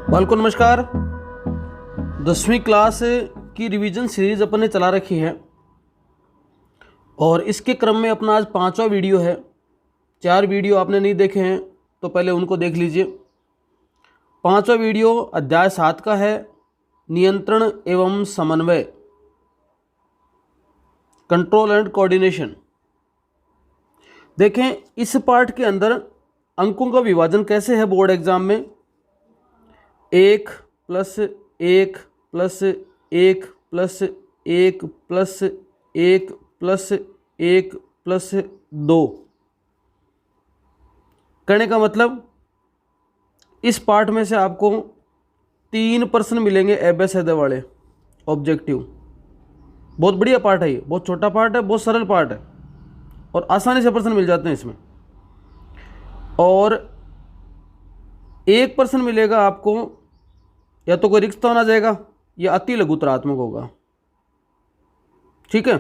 बालको नमस्कार। 10वीं क्लास की रिवीजन सीरीज अपन ने चला रखी है और इसके क्रम में अपना आज 5वां वीडियो है। 4 वीडियो आपने नहीं देखे हैं तो पहले उनको देख लीजिए। 5वां वीडियो अध्याय 7 का है, नियंत्रण एवं समन्वय, कंट्रोल एंड कोऑर्डिनेशन। देखें इस पार्ट के अंदर अंकों का विभाजन कैसे है बोर्ड एग्जाम में। 1 + 1 + 1 + 1 + 1 + 1 + 2। कहने का मतलब इस पार्ट में से आपको 3 प्रश्न मिलेंगे एबेसेदे वाले ऑब्जेक्टिव। बहुत बढ़िया पार्ट है ये, बहुत छोटा पार्ट है, बहुत सरल पार्ट है और आसानी से प्रश्न मिल जाते हैं इसमें। और एक प्रश्न मिलेगा आपको या तो कोई रिक्त होना जाएगा या अति लघुतरात्मक होगा, ठीक है।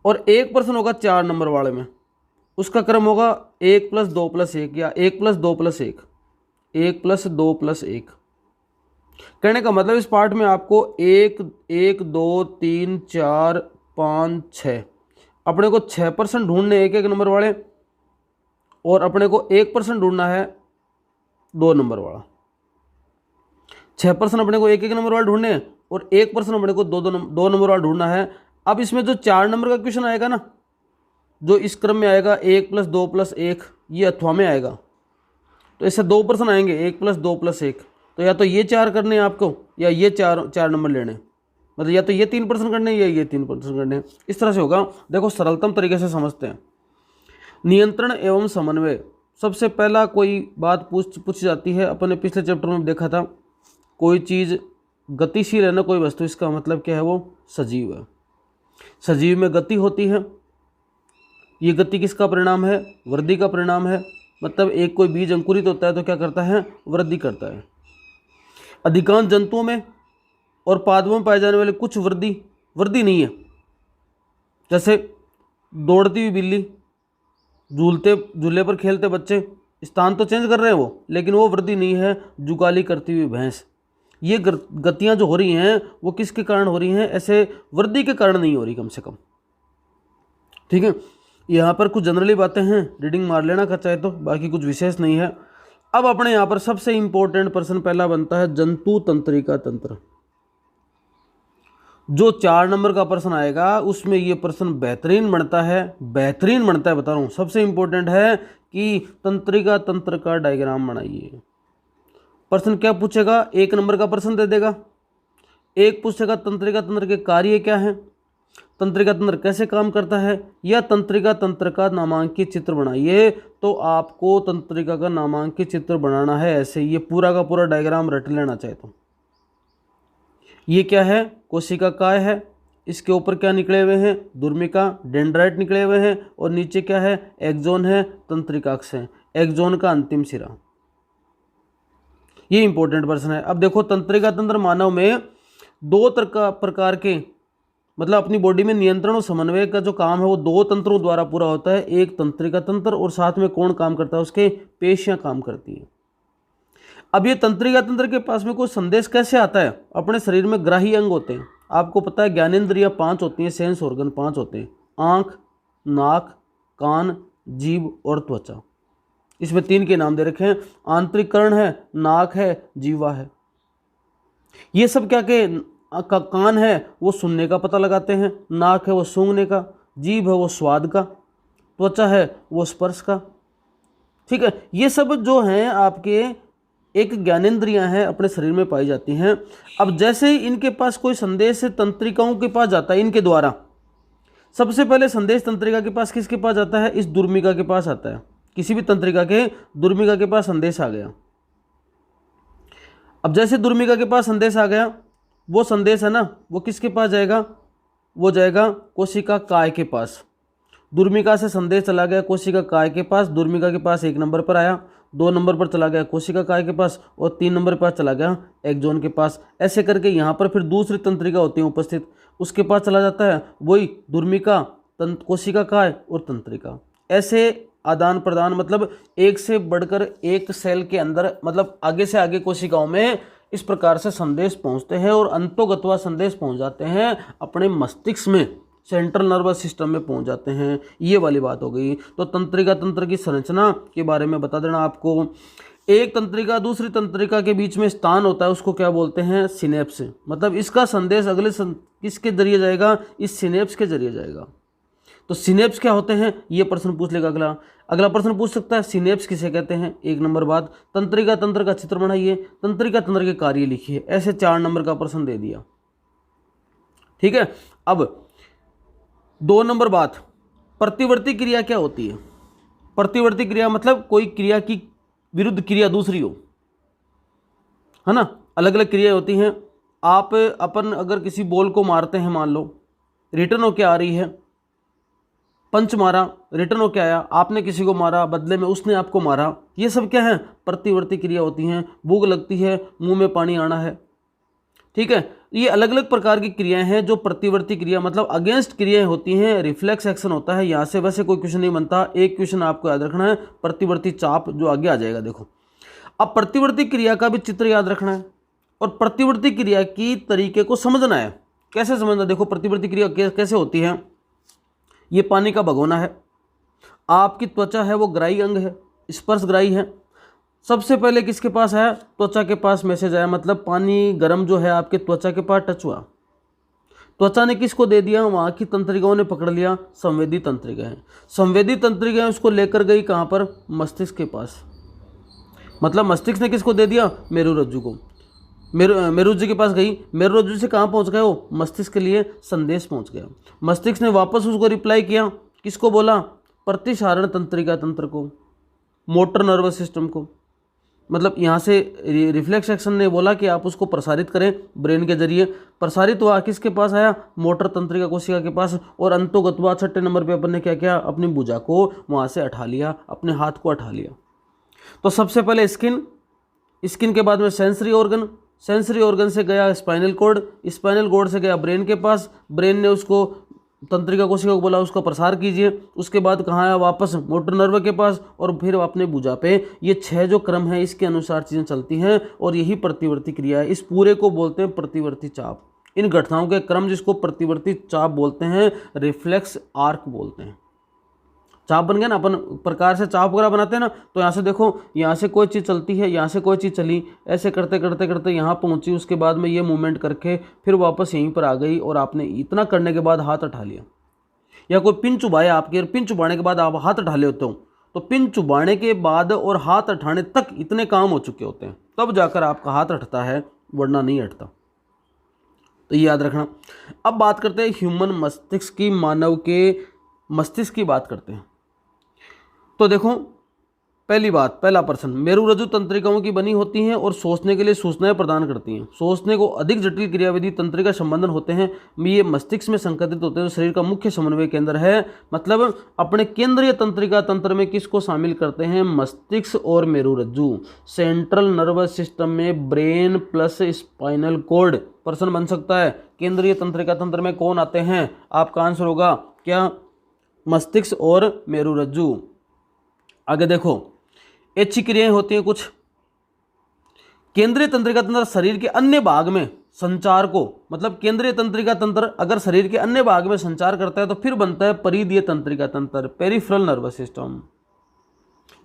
और एक प्रश्न होगा 4 नंबर वाले में, उसका क्रम होगा 1 + 2 + 1 या 1 + 2 + 1, 1 + 2 + 1। कहने का मतलब इस पार्ट में आपको 1 1 2 3 4 5 6 अपने को 6% ढूंढने एक नंबर वाले, और अपने को 1% ढूंढना है 2 नंबर वाला। 6% अपने को एक नंबर वाला ढूंढने हैं और 1% अपने को 2 नंबर वाला ढूंढना है। अब इसमें जो 4 नंबर का क्वेश्चन आएगा ना, जो इस क्रम में आएगा 1 + 2 + 1, ये अथवा में आएगा, तो इससे 2 प्रश्न आएंगे 1 + 2 + 1। तो या तो ये 4 करने हैं आपको या ये 4 नंबर लेने, मतलब या तो ये 3 प्रश्न करने हैं या ये 3 प्रश्न करने हैं। इस तरह से होगा। देखो सरलतम तरीके से समझते हैं। नियंत्रण एवं समन्वय, सबसे पहला कोई बात पूछी जाती है। अपन ने पिछले चैप्टर में देखा था, कोई चीज़ गतिशील है ना, कोई वस्तु, इसका मतलब क्या है, वो सजीव है। सजीव में गति होती है। ये गति किसका परिणाम है? वृद्धि का परिणाम है। मतलब एक कोई बीज अंकुरित होता है तो क्या करता है? वृद्धि करता है। अधिकांश जंतुओं में और पादपों में पाए जाने वाले कुछ वृद्धि नहीं है। जैसे दौड़ती हुई बिल्ली, झूले पर खेलते बच्चे, स्थान तो चेंज कर रहे हैं वो, लेकिन वो वृद्धि नहीं है। जुगाली करती हुई भैंस, ये गतियां जो हो रही हैं वो किसके कारण हो रही हैं? ऐसे वृद्धि के कारण नहीं हो रही, कम से कम, ठीक है। यहाँ पर कुछ जनरली बातें हैं, रीडिंग मार लेना का चाहे तो, बाकी कुछ विशेष नहीं है। अब अपने यहाँ पर सबसे इंपॉर्टेंट प्रश्न पहला बनता है जंतु तंत्रिका तंत्र। जो 4 नंबर का प्रश्न आएगा उसमें ये प्रश्न बेहतरीन बनता है, बेहतरीन बनता है, बता रहा हूँ। सबसे इंपॉर्टेंट है कि तंत्रिका तंत्र का डायग्राम बनाइए। प्रश्न क्या पूछेगा? 1 नंबर का प्रश्न दे देगा। एक पूछेगा तंत्रिका तंत्र के कार्य क्या है, तंत्रिका तंत्र कैसे काम करता है, या तंत्रिका तंत्र का नामांकित चित्र बनाइए। तो आपको तंत्रिका का नामांकित चित्र बनाना है ऐसे, ये पूरा का पूरा डायग्राम रट लेना चाहिए। तो ये क्या है? कोशिका काय है। इसके ऊपर क्या निकले हुए हैं? दुर्मिका, डेंड्राइट निकले हुए हैं। और नीचे क्या है? एक्सोन है, तंत्रिकाक्ष है, एक्सोन का अंतिम सिरा। ये इंपॉर्टेंट प्रश्न है। अब देखो तंत्रिका तंत्र मानव में 2 प्रकार के, मतलब अपनी बॉडी में नियंत्रण और समन्वय का जो काम है वो 2 तंत्रों द्वारा पूरा होता है। एक तंत्रिका तंत्र, और साथ में कौन काम करता है? उसके पेशियां काम करती है। अब ये तंत्रिका तंत्र के पास में कोई संदेश कैसे आता है? अपने शरीर में ग्राही अंग होते हैं, आपको पता है ज्ञानेंद्रियां 5 होती हैं, सेंस ऑर्गन 5 होते हैं, आंख, नाक, कान, जीभ और त्वचा। इसमें 3 के नाम दे रखे हैं। आंतरिक कर्ण है, नाक है, जीवा है। ये सब क्या के कान है वो सुनने का पता लगाते हैं, नाक है वो सूंघने का, जीभ है वो स्वाद का, त्वचा है वो स्पर्श का, ठीक है। ये सब जो हैं आपके एक ज्ञानेंद्रियां हैं, अपने शरीर में पाई जाती हैं। अब जैसे ही इनके पास कोई संदेश तंत्रिकाओं के पास जाता है, इनके द्वारा सबसे पहले संदेश तंत्रिका के पास किसके पास जाता है? इस दुर्मिका के पास आता है। किसी भी तंत्रिका के दुर्मिका के पास संदेश आ गया। अब जैसे दुर्मिका के पास संदेश आ गया, वो संदेश है ना, वो किसके पास जाएगा? वो जाएगा कोशिका काय के पास। दुर्मिका से संदेश चला गया कोशिका काय के पास, दुर्मिका के पास 1 नंबर पर आया, 2 नंबर पर चला गया कोशिका काय के पास, और 3 नंबर पर चला गया एक्सोन के पास। ऐसे करके यहाँ पर फिर दूसरी तंत्रिका होती है उपस्थित, उसके पास चला जाता है, वही दुर्मिका, कोशिका काय और तंत्रिका। ऐसे आदान प्रदान, मतलब एक से बढ़कर एक सेल के अंदर, मतलब आगे से आगे कोशिकाओं में इस प्रकार से संदेश पहुंचते हैं और अंतोगतवा संदेश पहुंच जाते हैं अपने मस्तिष्क में, सेंट्रल नर्वस सिस्टम में पहुंच जाते हैं। ये वाली बात हो गई। तो तंत्रिका तंत्र की संरचना के बारे में बता देना आपको। एक तंत्रिका दूसरी तंत्रिका के बीच में स्थान होता है, उसको क्या बोलते हैं? सिनेप्स। मतलब इसका संदेश अगले किसके जरिए जाएगा? इस सिनेप्स के जरिए जाएगा। तो सिनेप्स क्या होते हैं? ये प्रश्न पूछ लेगा। अगला प्रश्न पूछ सकता है सिनेप्स किसे कहते हैं? 1 नंबर बात। तंत्रिका तंत्र का चित्र बनाइए, तंत्रिका तंत्र के कार्य लिखिए। ऐसे 4 नंबर का प्रश्न दे दिया। ठीक है। अब 2 नंबर बात, प्रतिवर्ती क्रिया क्या होती है? प्रतिवर्ती क्रिया मतलब कोई क्रिया की विरुद्ध क्रिया दूसरी हो, है ना। अलग अलग क्रिया होती हैं। आप अपन अगर किसी बॉल को मारते हैं, मान लो रिटर्न होके आ रही है, पंच मारा, रिटर्न होके आया, आपने किसी को मारा, बदले में उसने आपको मारा, ये सब क्या है? प्रतिवर्ती क्रिया होती हैं। भूख लगती है, मुंह में पानी आना है, ठीक है। ये अलग अलग प्रकार की क्रियाएं हैं जो प्रतिवर्ती क्रिया मतलब अगेंस्ट क्रियाएं होती हैं। रिफ्लेक्स एक्शन होता है। यहाँ से वैसे कोई क्वेश्चन नहीं बनता। एक क्वेश्चन आपको याद रखना है, प्रतिवर्ती चाप, जो आगे आ जाएगा। देखो, अब प्रतिवर्ती क्रिया का भी चित्र याद रखना है और प्रतिवर्ती क्रिया की तरीके को समझना है। कैसे समझना? देखो, प्रतिवर्ती क्रिया कैसे होती है। ये पानी का भगोना है, आपकी त्वचा है वो ग्राही अंग है, स्पर्श ग्राही है। सबसे पहले किसके पास आया? त्वचा के पास मैसेज आया, मतलब पानी गर्म जो है आपके त्वचा के पास टच हुआ। त्वचा ने किसको दे दिया? वहाँ की तंत्रिकाओं ने पकड़ लिया, संवेदी तंत्रिकाएं। संवेदी तंत्रिकाएं उसको लेकर गई कहाँ पर? मस्तिष्क के पास। मतलब मस्तिष्क ने किसको दे दिया? मेरुरज्जु को। मेरुरज्जु के पास गई, मेरुरज्जु से कहाँ पहुँच गए वो? मस्तिष्क के लिए संदेश पहुँच गया। मस्तिष्क ने वापस उसको रिप्लाई किया, किसको बोला? प्रतिसारण तंत्रिका तंत्र को, मोटर नर्वस सिस्टम को। मतलब यहाँ से रिफ्लेक्स एक्शन ने बोला कि आप उसको प्रसारित करें ब्रेन के जरिए। प्रसारित हुआ, किसके पास आया? मोटर तंत्रिका कोशिका के पास। और अंतोगतवा 6 नंबर पे अपन ने क्या किया? अपनी भुजा को वहाँ से हटा लिया, अपने हाथ को हटा लिया। तो सबसे पहले स्किन के बाद में सेंसरी ऑर्गन, सेंसरी ऑर्गन से गया स्पाइनल कॉर्ड, स्पाइनल कॉर्ड से गया ब्रेन के पास। ब्रेन ने उसको तंत्रिका कोशिका को बोला उसका प्रसार कीजिए। उसके बाद कहाँ आया? वापस मोटर नर्व के पास और फिर अपने भुजा पे। ये 6 जो क्रम है इसके अनुसार चीज़ें चलती हैं और यही प्रतिवर्ती क्रिया है। इस पूरे को बोलते हैं प्रतिवर्ती चाप। इन घटनाओं के क्रम जिसको प्रतिवर्ती चाप बोलते हैं, रिफ्लेक्स आर्क बोलते हैं। चाप बन गया ना, अपन प्रकार से चाप वगैरह बनाते हैं ना। तो यहाँ से देखो, यहाँ से कोई चीज़ चलती है, यहाँ से कोई चीज़ चली, ऐसे करते करते करते यहाँ पहुँची। उसके बाद में ये मूवमेंट करके फिर वापस यहीं पर आ गई और आपने इतना करने के बाद हाथ उठा लिया। या कोई पिन चुभाया आपके, और पिन चुभाने के बाद आप हाथ उठा लेते हो, तो पिन चुभाने के बाद और हाथ उठाने तक इतने काम हो चुके होते हैं, तब जाकर आपका हाथ उठता है, वरना नहीं उठता। तो ये याद रखना। अब बात करते हैं ह्यूमन मस्तिष्क की, मानव के मस्तिष्क की बात करते हैं। तो देखो, पहली बात, पहला प्रश्न, मेरुरज्जु तंत्रिकाओं की बनी होती हैं और सोचने के लिए सूचनाएं प्रदान करती हैं। सोचने को अधिक जटिल क्रियाविधि तंत्रिका संबंधन होते हैं। ये मस्तिष्क में संकलित होते हैं, जो शरीर का मुख्य समन्वय केंद्र है। मतलब अपने केंद्रीय तंत्रिका तंत्र में किसको शामिल करते हैं? मस्तिष्क और मेरुरज्जु। सेंट्रल नर्वस सिस्टम में ब्रेन प्लस स्पाइनल कॉर्ड। प्रश्न बन सकता है केंद्रीय तंत्रिका तंत्र में कौन आते हैं? आपका आंसर होगा क्या? मस्तिष्क और मेरुरज्जु। आगे देखो, ऐच्छिक क्रियाएं होती हैं कुछ। केंद्रीय तंत्रिका तंत्र शरीर के अन्य भाग में संचार को, मतलब केंद्रीय तंत्रिका तंत्र अगर शरीर के अन्य भाग में संचार करता है तो फिर बनता है परिधीय तंत्रिका तंत्र, पेरिफेरल नर्वस सिस्टम।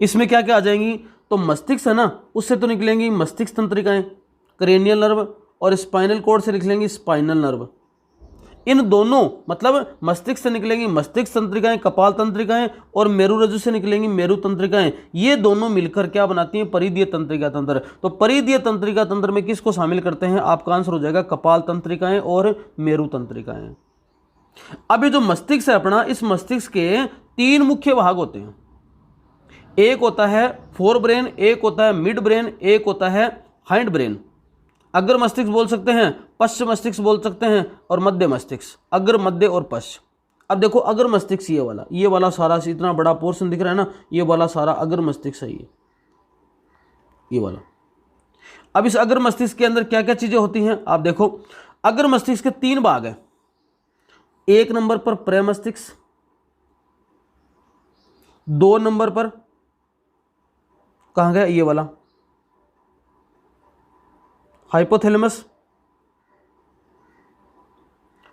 इसमें क्या क्या आ जाएंगी? तो मस्तिष्क है ना, उससे तो निकलेंगी मस्तिष्क तंत्रिकाएं, क्रेनियल नर्व, और स्पाइनल कॉर्ड से निकलेंगी स्पाइनल नर्व। इन दोनों मतलब मस्तिष्क से निकलेंगी मस्तिष्क तंत्रिकाएं, कपाल तंत्रिकाएं, और मेरुरज्जु से निकलेंगी मेरु तंत्रिकाएं। ये दोनों मिलकर क्या बनाती हैं? परिधीय तंत्रिका तंत्र। तो परिधीय तंत्रिका तंत्र में किसको शामिल करते हैं? आपका आंसर हो जाएगा कपाल तंत्रिकाएं और मेरु तंत्रिकाएं। अब ये जो मस्तिष्क है अपना, इस मस्तिष्क के 3 मुख्य भाग होते हैं। एक होता है फोर ब्रेन, एक होता है मिड ब्रेन, एक होता है हाइंड ब्रेन। अग्र मस्तिष्क बोल सकते हैं, पश्च मस्तिष्क बोल सकते हैं, और मध्य मस्तिष्क। अग्र, मध्य और पश्च। अब देखो, अग्र मस्तिष्क ये वाला सारा इतना बड़ा पोर्शन दिख रहा है ना, ये वाला सारा अग्र मस्तिष्क है ये वाला। अब इस अग्र मस्तिष्क के अंदर क्या क्या चीजें होती हैं आप देखो। अग्र मस्तिष्क के 3 भाग हैं। 1 नंबर पर प्रमस्तिष्क, 2 नंबर पर कहां गया? ये वाला हाइपोथैलेमस,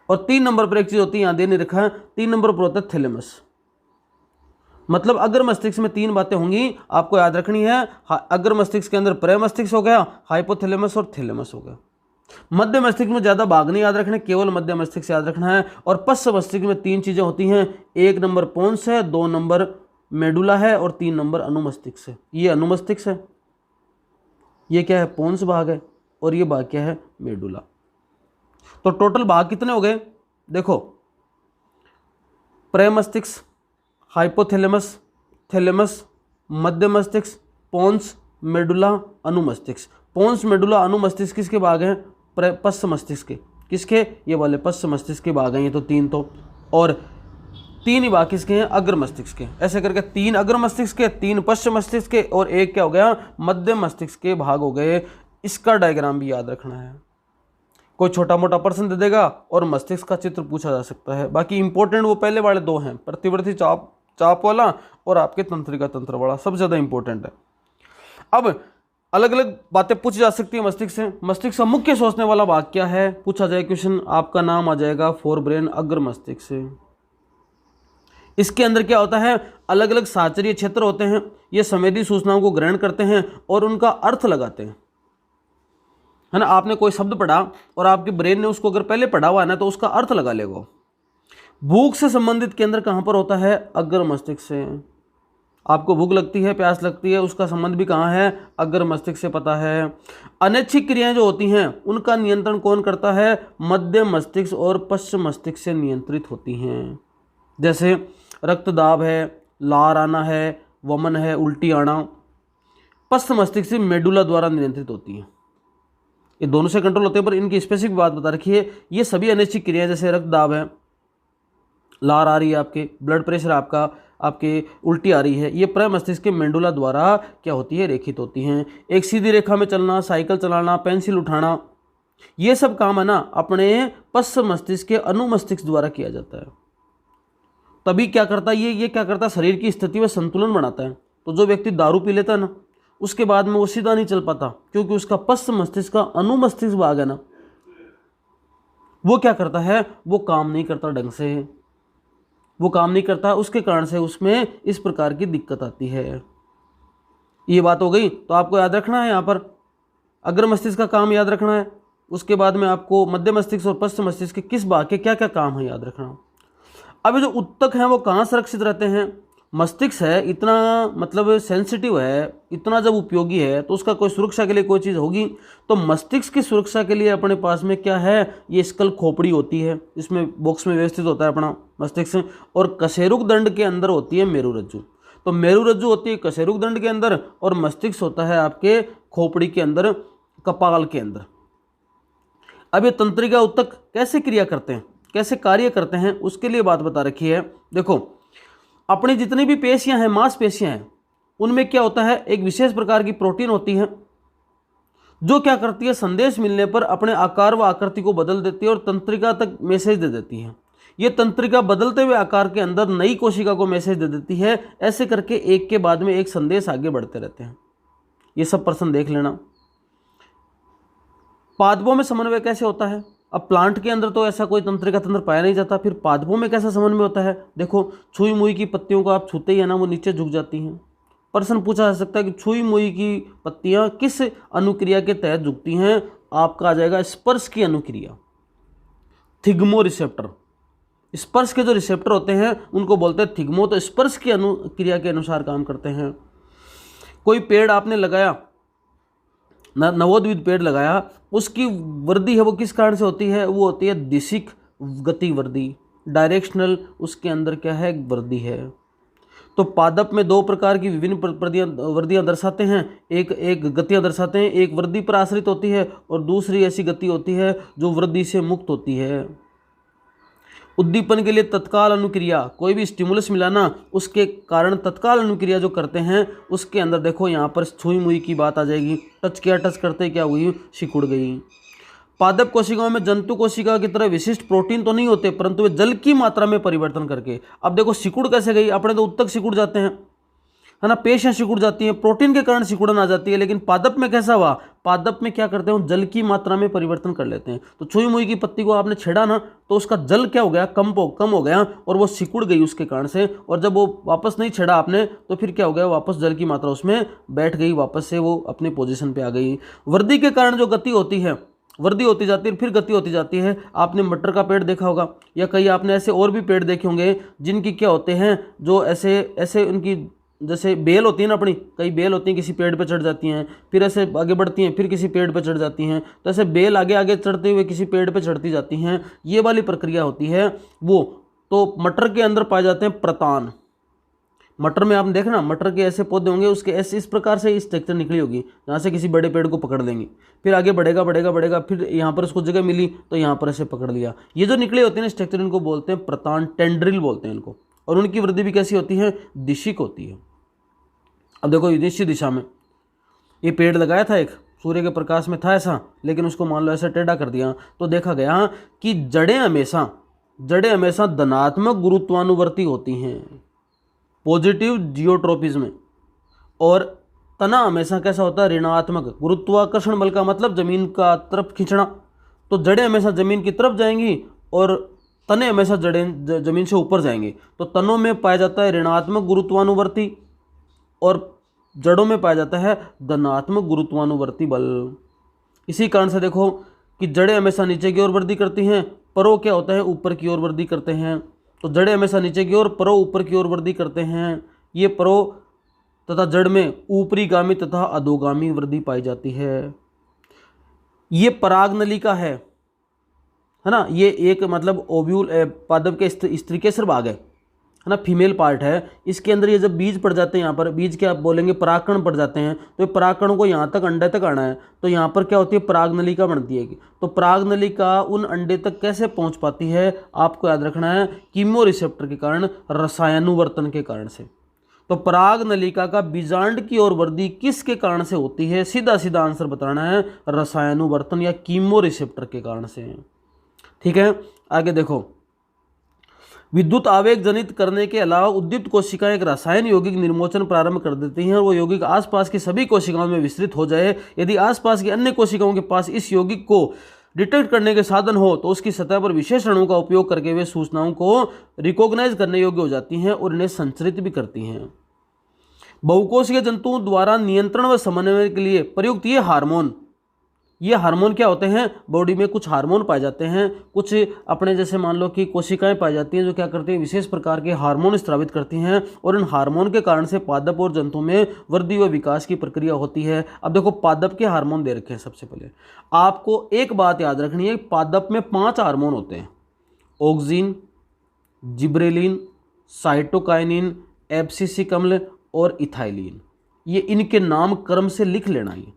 और 3 नंबर पर एक चीज होती है, यहां दे नहीं रखा है, 3 नंबर पर होता है थैलेमस। मतलब अगर मस्तिष्क में 3 बातें होंगी आपको याद रखनी है। अगर मस्तिष्क के अंदर प्रमस्तिष्क हो गया, हाइपोथैलेमस और थैलेमस हो गया। मध्य मस्तिष्क में ज्यादा भाग नहीं याद रखने, केवल मध्य मस्तिष्क से याद रखना है। और पश्च मस्तिष्क में 3 चीजें होती हैं, 1 नंबर पोन्स है, 2 नंबर मेडुला है और 3 नंबर अनुमस्तिष्क है। ये अनुमस्तिष्क है, ये क्या है, पोन्स भाग है, और ये भाग क्या है, मेडुला। तो टोटल भाग कितने हो गए, देखो, प्रमस्तिष्क, हाइपोथैलेमस, थैलेमस, मध्य मस्तिष्क, पोन्स, मेडुला, अनुमस्तिष्क। पोन्स, मेडुला, अनुमस्तिष्क किसके भाग हैं, पश्च मस्तिष्क के। किसके, ये वाले पश्च मस्तिष्क के भाग हैं ये तो 3 तो, और 3 ही भाग किसके हैं, अग्र मस्तिष्क के। ऐसे करके 3 अग्र मस्तिष्क के, 3 पश्च मस्तिष्क के, और 1 क्या हो गया, मध्य मस्तिष्क के भाग हो गए। इसका डायग्राम भी याद रखना है। कोई छोटा मोटा प्रश्न दे देगा और मस्तिष्क का चित्र पूछा जा सकता है। बाकी इंपॉर्टेंट वो पहले वाले 2 हैं, प्रतिवर्ती चाप वाला और आपके तंत्रिका तंत्र वाला, सबसे ज्यादा इंपॉर्टेंट है। अब अलग अलग बातें पूछी जा सकती है मस्तिष्क से। मस्तिष्क का मुख्य सोचने वाला भाग क्या है, पूछा जाए क्वेश्चन, आपका नाम आ जाएगा फोर ब्रेन, अग्र मस्तिष्क से। इसके अंदर क्या होता है, अलग अलग साचरीय क्षेत्र होते हैं, ये संवेदी सूचनाओं को ग्रहण करते हैं और उनका अर्थ लगाते हैं, है ना। आपने कोई शब्द पढ़ा और आपके ब्रेन ने उसको अगर पहले पढ़ा हुआ है ना, तो उसका अर्थ लगा लेगा। भूख से संबंधित केंद्र कहां पर होता है, अग्र मस्तिष्क से। आपको भूख लगती है, प्यास लगती है, उसका संबंध भी कहाँ है, अग्र मस्तिष्क से, पता है। अनैच्छिक क्रियाएं जो होती हैं उनका नियंत्रण कौन करता है, मध्य मस्तिष्क और पश्च मस्तिष्क से नियंत्रित होती हैं। जैसे रक्तदाब है, लार आना है, वमन है, उल्टी आना, पश्च मस्तिष्क से मेडुला द्वारा नियंत्रित होती है। ये दोनों से कंट्रोल होते हैं, पर इनकी स्पेसिफिक बात बता रखी है। ये सभी अनैच्छिक क्रियाएं, जैसे रक्तदाब है, लार आ रही है आपके, ब्लड प्रेशर आपका, आपके उल्टी आ रही है, ये प्रमस्तिष्क के मेडुला द्वारा क्या होती है, रेखित होती हैं। एक सीधी रेखा में चलना, साइकिल चलाना, पेंसिल उठाना, ये सब काम है ना अपने पश्च मस्तिष्क के अनुमस्तिष्क द्वारा किया जाता है। तभी क्या करता है ये क्या करता है, शरीर की स्थिति व संतुलन बनाता है। तो जो व्यक्ति दारू पी लेता है ना, उसके बाद में वो सीधा नहीं चल पाता, क्योंकि उसका पश्च मस्तिष्क का अनुमस्तिष्क भाग है ना, वो क्या करता है, वो काम नहीं करता ढंग से, वो काम नहीं करता, उसके कारण से उसमें इस प्रकार की दिक्कत आती है। ये बात हो गई। तो आपको याद रखना है यहाँ पर अग्र मस्तिष्क का काम याद रखना है, उसके बाद में आपको मध्य मस्तिष्क और पश्च मस्तिष्क के किस भाग के क्या क्या काम है याद रखना। अब जो उत्तक हैं वो कहाँ सुरक्षित रहते हैं, मस्तिष्क है इतना मतलब सेंसिटिव है, इतना जब उपयोगी है, तो उसका कोई सुरक्षा के लिए कोई चीज़ होगी। तो मस्तिष्क की सुरक्षा के लिए अपने पास में क्या है, ये स्कल खोपड़ी होती है, इसमें बॉक्स में व्यवस्थित होता है अपना मस्तिष्क, और कशेरुक दंड के अंदर होती है मेरुरज्जु। तो मेरुरज्जु होती है कशेरुक दंड के अंदर, और मस्तिष्क होता है आपके खोपड़ी के अंदर, कपाल के अंदर। अब ये तंत्रिका उत्तक कैसे क्रिया करते हैं, कैसे कार्य करते हैं, उसके लिए बात बता रखी है। देखो, अपनी जितनी भी पेशियां हैं, मांसपेशियां हैं, उनमें क्या होता है, एक विशेष प्रकार की प्रोटीन होती है जो क्या करती है, संदेश मिलने पर अपने आकार व आकृति को बदल देती है और तंत्रिका तक मैसेज दे देती है। ये तंत्रिका बदलते हुए आकार के अंदर नई कोशिका को मैसेज दे देती है। ऐसे करके एक के बाद में एक संदेश आगे बढ़ते रहते हैं। ये सब प्रश्न देख लेना। पादपों में समन्वय कैसे होता है, अब प्लांट के अंदर तो ऐसा कोई तंत्रिका तंत्र पाया नहीं जाता, फिर पादपों में कैसा समन्वय होता है। देखो, छुई मुई की पत्तियों को आप छूते ही है ना, वो नीचे झुक जाती हैं। प्रश्न पूछा जा सकता है कि छुई मुई की पत्तियां किस अनुक्रिया के तहत झुकती हैं, आपका आ जाएगा स्पर्श की अनुक्रिया, थिग्मो रिसेप्टर। स्पर्श के जो रिसेप्टर होते हैं उनको बोलते हैं थिग्मो, तो स्पर्श की अनुक्रिया के अनुसार काम करते हैं। कोई पेड़ आपने लगाया, नवोद्भिद पेड़ लगाया, उसकी वृद्धि है वो किस कारण से होती है, वो होती है दिशिक गति वृद्धि, डायरेक्शनल उसके अंदर क्या है, वृद्धि है। तो पादप में 2 प्रकार की विभिन्न वृद्धियां दर्शाते हैं, एक गतियां दर्शाते हैं, एक वृद्धि पर आश्रित होती है और दूसरी ऐसी गति होती है जो वृद्धि से मुक्त होती है। उद्दीपन के लिए तत्काल अनुक्रिया, कोई भी स्टिमुलस मिलाना, उसके कारण तत्काल अनुक्रिया जो करते हैं, उसके अंदर देखो यहाँ पर छुई मुई की बात आ जाएगी। टच किया, टच करते क्या हुई, सिकुड़ गई। पादप कोशिकाओं में जंतु कोशिका की तरह विशिष्ट प्रोटीन तो नहीं होते, परंतु वे जल की मात्रा में परिवर्तन करके, अब देखो सिकुड़ कैसे गई, अपने तो उत्तक सिकुड़ जाते हैं, है ना, पेशियां सिकुड़ जाती हैं, प्रोटीन के कारण सिकुड़न आ जाती है। लेकिन पादप में कैसा हुआ, पादप में क्या करते हैं, जल की मात्रा में परिवर्तन कर लेते हैं। तो छुई मुई की पत्ती को आपने छेड़ा ना, तो उसका जल क्या हो गया, कम हो गया और वो सिकुड़ गई उसके कारण से। और जब वो वापस नहीं छेड़ा आपने, तो फिर क्या हो गया, वापस जल की मात्रा उसमें बैठ गई, वापस से वो अपने पोजीशन पे आ गई। वृद्धि के कारण जो गति होती है, वृद्धि होती जाती है, फिर गति होती जाती है। आपने मटर का पेड़ देखा होगा, या कई आपने ऐसे और भी पेड़ देखे होंगे जिनकी क्या होते हैं, जो ऐसे ऐसे उनकी जैसे बेल होती है ना अपनी, कई बेल होती हैं किसी पेड़ पे चढ़ जाती हैं, फिर ऐसे आगे बढ़ती हैं, फिर किसी पेड़ पे चढ़ जाती हैं। तो ऐसे बेल आगे आगे चढ़ते हुए किसी पेड़ पे चढ़ती जाती हैं, ये वाली प्रक्रिया होती है वो। तो मटर के अंदर पाए जाते हैं प्रतान। मटर में आपने देखना, मटर के ऐसे पौधे होंगे, उसके ऐसे इस प्रकार से स्ट्रक्चर निकली होगी, जहाँ से किसी बड़े पेड़ को पकड़ लेंगे, फिर आगे बढ़ेगा बढ़ेगा बढ़ेगा, फिर यहाँ पर उसको जगह मिली तो यहाँ पर ऐसे पकड़ लिया। ये जो निकले होते हैं स्ट्रक्चर, इनको बोलते हैं प्रतान, टेंड्रिल बोलते हैं इनको। और उनकी वृद्धि भी कैसी होती है, दिशिक होती है। अब देखो निश्चित दिशा में ये पेड़ लगाया था, एक सूर्य के प्रकाश में था ऐसा, लेकिन उसको मान लो ऐसा टेढ़ा कर दिया, तो देखा गया कि जड़ें हमेशा धनात्मक गुरुत्वानुवर्ती होती हैं, पॉजिटिव जियोट्रोपिज्म, और तना हमेशा कैसा होता है, ऋणात्मक। गुरुत्वाकर्षण बल का मतलब जमीन का तरफ खींचना, तो जड़ें हमेशा जमीन की तरफ जाएंगी और तने हमेशा जड़ें जमीन से ऊपर जाएंगे। तो तनों में पाया जाता है ऋणात्मक गुरुत्वानुवर्ती और जड़ों में पाया जाता है धनात्मक गुरुत्वानुवर्ती बल। इसी कारण से देखो कि जड़ें हमेशा नीचे की ओर वृद्धि करती हैं, परो क्या होता है, ऊपर की ओर वृद्धि करते हैं। तो जड़ें हमेशा नीचे की ओर, परो ऊपर की ओर वृद्धि करते हैं। ये परो तथा जड़ में ऊपरीगामी तथा अधोगामी वृद्धि पाई जाती है। ये परागनलिका है ना, ये एक मतलब ओव्यूल पादप के स्त्रीकेसर भाग है ना, फीमेल पार्ट है। इसके अंदर ये जब बीज पड़ जाते हैं, यहाँ पर बीज क्या बोलेंगे, परागकण पड़ जाते हैं। तो ये परागकण को यहाँ तक अंडे तक आना है, तो यहाँ पर क्या होती है, परागनलिका बनती है। तो परागनलिका उन अंडे तक कैसे पहुँच पाती है, आपको याद रखना है, कीमो रिसेप्टर के कारण, रसायनुवर्तन के कारण से। तो परागनलिका का बीजांड की ओर वृद्धि किसके कारण से होती है, सीधा सीधा आंसर बताना है, रसायनुवर्तन या कीमो रिसेप्टर के कारण से। ठीक है, आगे देखो, विद्युत आवेग जनित करने के अलावा उद्दीप्त कोशिकाएं एक रासायन यौगिक निर्मोचन प्रारंभ कर देती हैं और वो यौगिक आसपास की सभी कोशिकाओं में विस्तृत हो जाए। यदि आसपास की अन्य कोशिकाओं के पास इस यौगिक को डिटेक्ट करने के साधन हो तो उसकी सतह पर विशेष अणुओं का उपयोग करके वे सूचनाओं को रिकॉग्नाइज करने योग्य हो जाती हैं और इन्हें संचरित भी करती हैं। बहुकोशिकीय जंतुओं द्वारा नियंत्रण व समन्वय के लिए प्रयुक्त ये हार्मोन क्या होते हैं, बॉडी में कुछ हार्मोन पाए जाते हैं, कुछ अपने जैसे मान लो कि कोशिकाएं पाई जाती हैं जो क्या करती हैं, विशेष प्रकार के हार्मोन स्रावित करती हैं और इन हार्मोन के कारण से पादप और जंतु में वृद्धि व विकास की प्रक्रिया होती है। अब देखो पादप के हार्मोन दे रखे हैं। सबसे पहले आपको एक बात याद रखनी है, पादप में 5 हार्मोन होते हैं, ऑक्सिन, जिब्रेलिन, साइटोकाइनिन, एब्सिसिक अम्ल और इथाइलिन। ये इनके नाम क्रम से लिख लेना, ये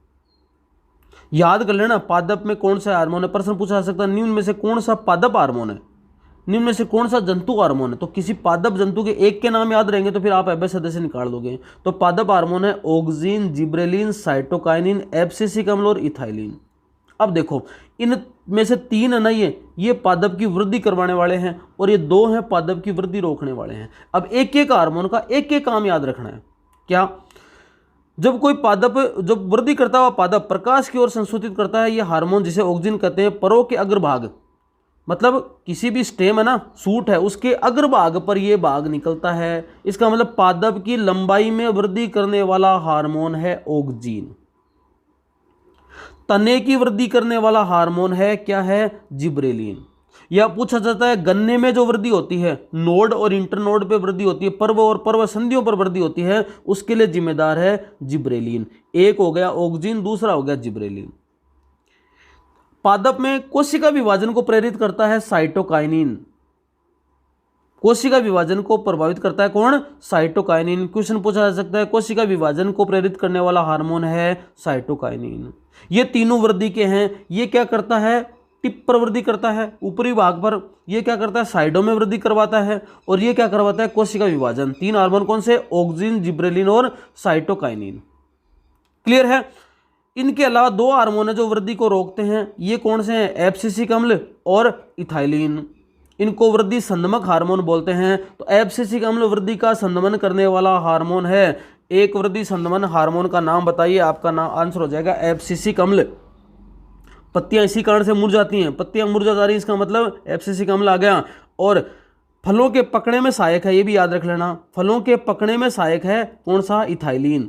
याद कर लेना। पादप में कौन सा हार्मोन है, प्रश्न पूछा जा सकता है, निम्न में से कौन सा पादप हार्मोन है, निम्न में से कौन सा जंतु हार्मोन है। तो किसी पादप जंतु के एक के नाम याद रहेंगे तो फिर आप एबेसडे से निकाल दोगे। तो पादप हार्मोन है ऑक्सिन, जिब्रेलिन, साइटोकाइनिन, एब्सिसिक अम्ल और इथाइलिन। अब देखो इन में से 3 है ना, ये पादप की वृद्धि करवाने वाले हैं और ये 2 हैं पादप की वृद्धि रोकने वाले हैं। अब एक एक हार्मोन का एक एक काम याद रखना है। क्या, जब कोई पादप, जब वृद्धि करता हुआ पादप प्रकाश की ओर संसूचित करता है, ये हार्मोन जिसे ऑक्सिन कहते हैं, परों के अग्रभाग, मतलब किसी भी स्टेम है ना, सूट है, उसके अग्रभाग पर यह भाग निकलता है। इसका मतलब पादप की लंबाई में वृद्धि करने वाला हार्मोन है ऑक्सिन। तने की वृद्धि करने वाला हार्मोन है क्या है, जिब्रेलिन। यह पूछा जाता है गन्ने में जो वृद्धि होती है, नोड और इंटरनोड पे वृद्धि होती है, पर्व और पर्व संधियों पर वृद्धि होती है, उसके लिए जिम्मेदार है जिब्रेलिन। एक हो गया ऑक्सिन, दूसरा हो गया जिब्रेलिन। पादप में कोशिका विभाजन को प्रेरित करता है साइटोकाइनिन। कोशिका विभाजन को प्रभावित करता है कौन, साइटोकाइनिन। क्वेश्चन पूछा जा सकता है कोशिका विभाजन को प्रेरित करने वाला हार्मोन है साइटोकाइनिन। ये तीनों वृद्धि के हैं। ये क्या करता है, टिप पर वृद्धि करता है, ऊपरी भाग पर। ये क्या करता है, साइडों में वृद्धि करवाता है। और ये क्या करवाता है, कोशिका विभाजन। 3 हार्मोन कौन से, ऑक्सिन, जिब्रेलिन और साइटोकाइनिन। क्लियर है। इनके अलावा 2 हार्मोन है जो वृद्धि को रोकते हैं। ये कौन से हैं, एब्सिसिक अम्ल और इथाइलिन। इनको वृद्धि संदमक हार्मोन बोलते हैं। तो एब्सिसिक अम्ल वृद्धि का संदमन करने वाला हार्मोन है। एक वृद्धि संदमन हार्मोन का नाम बताइए। आपका नाम आंसर हो जाएगा एब्सिसिक अम्ल। पत्तियां इसी कारण से मुरझाती हैं, पत्तियां मुरझा जा रही हैं, इसका मतलब एब्सिसिक अम्ल आ गया। और फलों के पकने में सहायक है, ये भी याद रख लेना, फलों के पकने में सहायक है कौन सा? इथाइलिन।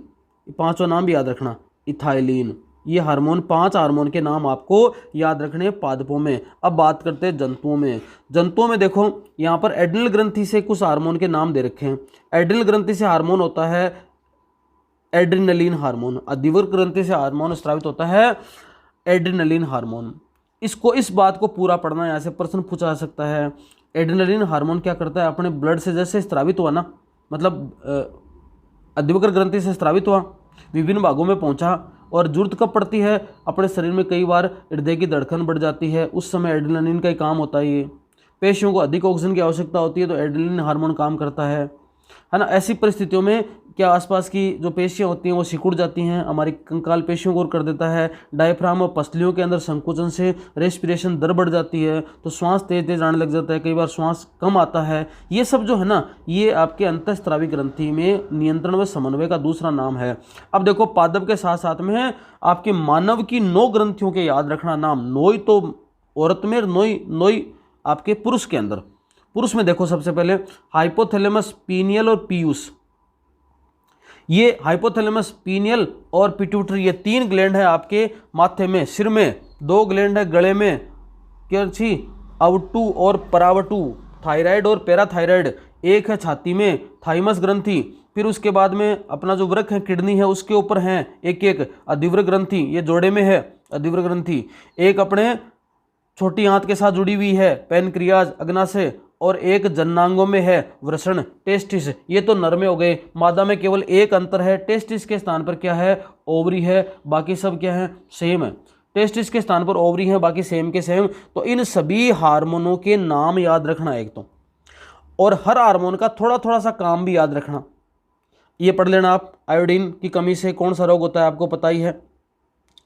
पांचों नाम भी याद रखना, इथाइलिन। ये हार्मोन, 5 हार्मोन के नाम आपको याद रखने पादपों में। अब बात करते हैं जंतुओं में। जंतुओं में देखो यहाँ पर एड्रिनल ग्रंथि से कुछ हार्मोन के नाम दे रखे हैं। एड्रिनल ग्रंथि से हार्मोन होता है एड्रिनलिन हार्मोन। अधिवृक्क ग्रंथि से हार्मोन स्रावित होता है एड्रिनलिन हार्मोन। इसको, इस बात को पूरा पढ़ना, यहाँ से प्रश्न पूछा जा सकता है। एड्रिनलिन हार्मोन क्या करता है? अपने ब्लड से जैसे स्रावित हुआ ना, मतलब अधिवृक्क ग्रंथि से स्रावित हुआ, विभिन्न भागों में पहुंचा, और जरूरत कब पड़ती है? अपने शरीर में कई बार हृदय की धड़कन बढ़ जाती है, उस समय एड्रिनलिन का ही काम होता है। ये पेशियों को अधिक ऑक्सीजन की आवश्यकता होती है तो एड्रिनलिन हार्मोन काम करता है ना। ऐसी परिस्थितियों में क्या आसपास की जो पेशियां होती हैं वो सिकुड़ जाती हैं, हमारी कंकाल पेशियों को कर देता है। डायफ्राम और पसलियों के अंदर संकुचन से रेस्पिरेशन दर बढ़ जाती है, तो श्वास तेज तेज आने लग जाता है, कई बार श्वास कम आता है। ये सब जो है ना, ये आपके अंतःस्रावी ग्रंथि में नियंत्रण व समन्वय का दूसरा नाम है। अब देखो पादप के साथ साथ में है आपके मानव की 9 ग्रंथियों के याद रखना नाम। नोई तो औरत में, नोई आपके पुरुष के अंदर। पुरुष में देखो सबसे पहले हाइपोथैलेमस, पीनियल और पीयूष। ये हाइपोथैलेमस, पीनियल और पिट्यूटरी, ये 3 ग्लैंड है आपके माथे में, सिर में 2 ग्लैंड है, गले में क्या छी अवटू और परावटू, थायराइड और पैराथायराइड, एक है छाती में थाइमस ग्रंथि। फिर उसके बाद में अपना जो वृक्क है, किडनी है, उसके ऊपर है एक अधिवृक्क ग्रंथि, ये जोड़े में है अधिवृक्क ग्रंथि। एक अपने छोटी आंत के साथ जुड़ी हुई है पैनक्रियाज, अग्नाशय, और एक जन्नांगों में है वृषण, टेस्टिस। ये तो नर में हो गए। मादा में केवल एक अंतर है, टेस्टिस के स्थान पर क्या है? ओवरी है, बाकी सब क्या है? सेम है। टेस्टिस के स्थान पर ओवरी है, बाकी सेम के सेम। तो इन सभी हार्मोनों के नाम याद रखना एक तो, और हर हार्मोन का थोड़ा थोड़ा सा काम भी याद रखना। ये पढ़ लेना आप। आयोडीन की कमी से कौन सा रोग होता है? आपको पता ही है,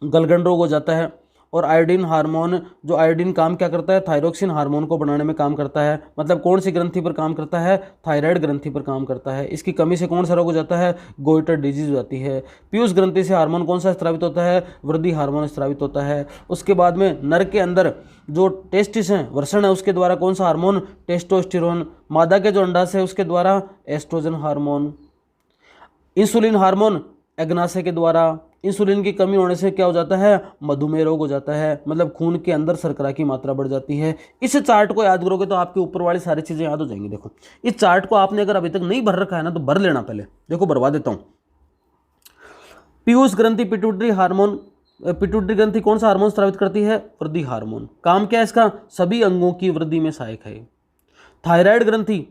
गलगंड रोग हो जाता है। और आयोडीन हार्मोन, जो आयोडीन काम क्या करता है? थायरोक्सिन हार्मोन को बनाने में काम करता है। मतलब कौन सी ग्रंथि पर काम करता है? थायराइड ग्रंथि पर काम करता है। इसकी कमी से कौन सा रोग हो जाता है? गोइटर डिजीज हो जाती है। पीयूष ग्रंथि से हार्मोन कौन सा स्रावित होता है? वृद्धि हार्मोन स्रावित होता है। उसके बाद में नर के अंदर जो टेस्टिस है, वृषण है, उसके द्वारा कौन सा हार्मोन? टेस्टोस्टेरोन। मादा के जो अंडाशय है उसके द्वारा एस्ट्रोजन हार्मोन। इंसुलिन हार्मोन अग्नाशय के द्वारा। इंसुलिन की कमी होने से क्या हो जाता है? मधुमेह रोग हो जाता है, मतलब खून के अंदर शर्करा की मात्रा बढ़ जाती है। इस चार्ट को याद करोगे तो आपके ऊपर वाली सारी चीजें याद हो जाएंगी। देखो इस चार्ट को आपने अगर अभी तक नहीं भर रखा है ना तो भर लेना पहले। देखो भरवा देता हूं। पीयूष ग्रंथि, पिट्यूटरी हार्मोन। पिट्यूटरी ग्रंथि कौन सा हार्मोन स्रावित करती है? वृद्धि हार्मोन। काम क्या है इसका? सभी अंगों की वृद्धि में सहायक है। थायराइड ग्रंथि,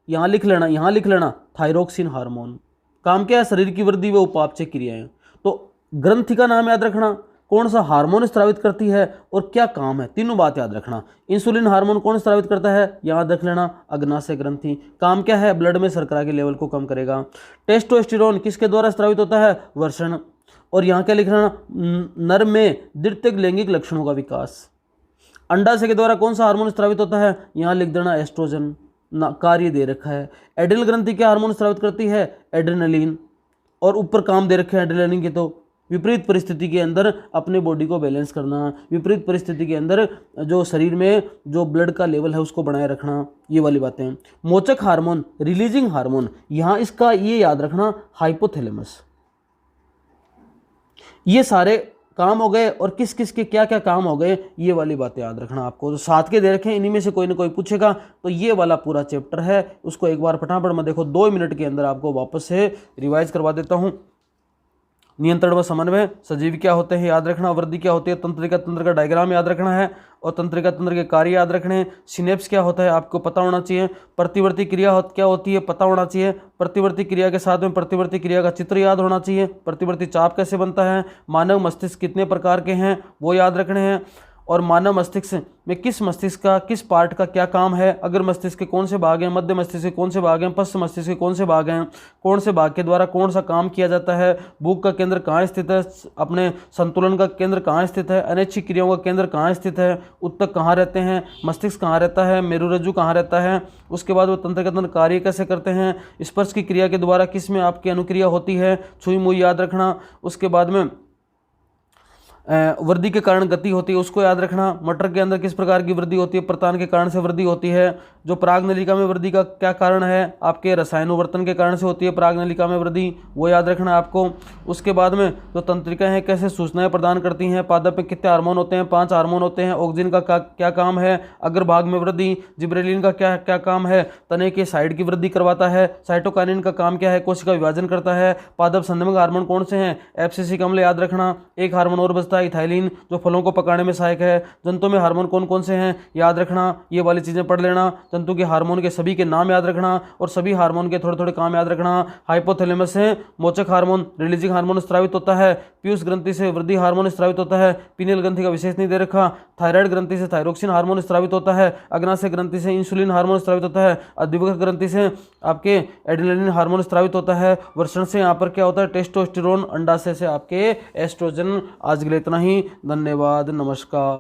यहां लिख लेना, थायरोक्सिन हार्मोन। काम क्या है? शरीर की वृद्धि व उपापचय क्रियाएं। तो ग्रंथि का नाम याद रखना, कौन सा हार्मोन स्रावित करती है और क्या काम है, तीनों बात याद रखना। इंसुलिन हार्मोन कौन स्रावित करता है? याद रख लेना, अग्नाशय ग्रंथि। काम क्या है? ब्लड में शर्करा के लेवल को कम करेगा। टेस्टोस्टेरोन किसके द्वारा स्रावित होता है? वृषण। और यहाँ क्या लिख लेना? नर में द्वितीयक लैंगिक लक्षणों का विकास। अंडाशय के द्वारा कौन सा हार्मोन स्रावित होता है? यहाँ लिख देना एस्ट्रोजन। ना कार्य दे रखा है। एड्रिनल ग्रंथि क्या हार्मोन स्रावित करती है? एड्रेनलिन। और ऊपर काम दे रखे हैं एड्रेनलिन के। तो विपरीत परिस्थिति के अंदर अपने बॉडी को बैलेंस करना, विपरीत परिस्थिति के अंदर जो शरीर में जो ब्लड का लेवल है उसको बनाए रखना, ये वाली बातें। मोचक हार्मोन, रिलीजिंग हार्मोन, यहाँ इसका ये याद रखना, हाइपोथैलेमस। ये सारे काम हो गए, और किस किस के क्या क्या काम हो गए ये वाली बातें याद रखना आपको। तो साथ के दे रखे, इन्हीं में से कोई ना कोई पूछेगा। तो ये वाला पूरा चैप्टर है, उसको एक बार फटाफट में देखो, 2 मिनट के अंदर आपको वापस से रिवाइज करवा देता हूँ। नियंत्रण व समन्वय, सजीव क्या होते हैं याद रखना, वृद्धि क्या होती है, तंत्रिका तंत्र का डायग्राम याद रखना है, और तंत्रिका तंत्र के कार्य याद रखने हैं। सिनेप्स क्या होता है आपको पता होना चाहिए। प्रतिवर्ती क्रिया क्या होती है पता होना चाहिए। प्रतिवर्ती क्रिया के साथ में प्रतिवर्ती क्रिया का चित्र याद होना चाहिए। प्रतिवर्ती चाप कैसे बनता है। मानव मस्तिष्क कितने प्रकार के हैं वो याद रखने हैं। और मानव मस्तिष्क में किस मस्तिष्क का किस पार्ट का क्या काम है, अगर मस्तिष्क के कौन से भाग हैं, मध्य मस्तिष्क के कौन से भाग हैं, पश्च मस्तिष्क के कौन से भाग हैं, कौन से भाग के द्वारा कौन सा काम किया जाता है, भूख का केंद्र कहाँ स्थित है, अपने संतुलन का केंद्र कहाँ स्थित है, अनैच्छिक क्रियाओं का केंद्र कहाँ स्थित है, उत्तक कहाँ रहते हैं, मस्तिष्क कहाँ रहता है, मेरुरज्जु कहाँ रहता है, उसके बाद वो तंत्र के तंत्र कार्य कैसे करते हैं, स्पर्श की क्रिया के द्वारा किस में आपकी अनुक्रिया होती है, छुई मुई याद रखना, उसके बाद में वृद्धि के कारण गति होती है उसको याद रखना, मटर के अंदर किस प्रकार की वृद्धि होती है, प्रतान के कारण से वृद्धि होती है, जो प्राग नलिका में वृद्धि का क्या कारण है, आपके रसायनोवर्तन के कारण से होती है प्राग नलिका में वृद्धि, वो याद रखना आपको। उसके बाद में जो तंत्रिका हैं कैसे सूचनाएं प्रदान करती हैं, पादप में कितने हार्मोन होते हैं, 5 हार्मोन होते हैं, ऑक्सीजन का क्या काम है, अग्रभाग में वृद्धि, जिब्रेलिन का क्या क्या काम है, तने के साइड की वृद्धि करवाता है, साइटोकाइनिन का काम क्या है, कोशिका विभाजन करता है, पादप संदमक हार्मोन कौन से हैं, एफसीसी अम्ल याद रखना, एक हार्मोन और बचता है इथाइलिन जो फलों को पकाने में सहायक है, जंतु में हार्मोन कौन कौन से हैं याद रखना, ये वाली चीजें पढ़ लेना, जंतु के हार्मोन के सभी के नाम याद रखना और सभी हार्मोन के थोड़े थोड़े काम याद रखना। हाइपोथैलेमस से मोचक हार्मोन रिलीजिंग हार्मोन स्रावित होता है, पीयूष ग्रंथि से वृद्धि हार्मोन स्रावित होता है, पीनियल ग्रंथि का विशेष नहीं दे रखा, थायराइड ग्रंथि से थायरोक्सिन हार्मोन स्रावित होता है, अग्नाशय ग्रंथि से इंसुलिन हार्मोन स्रावित होता है, अधिवृक्क ग्रंथि से आपके एड्रेनालिन हार्मोन स्रावित होता है, वृषण से यहाँ पर क्या होता है टेस्टोस्टेरोन, अंडाशय से आपके एस्ट्रोजन। आज के लिए इतना ही, धन्यवाद, नमस्कार।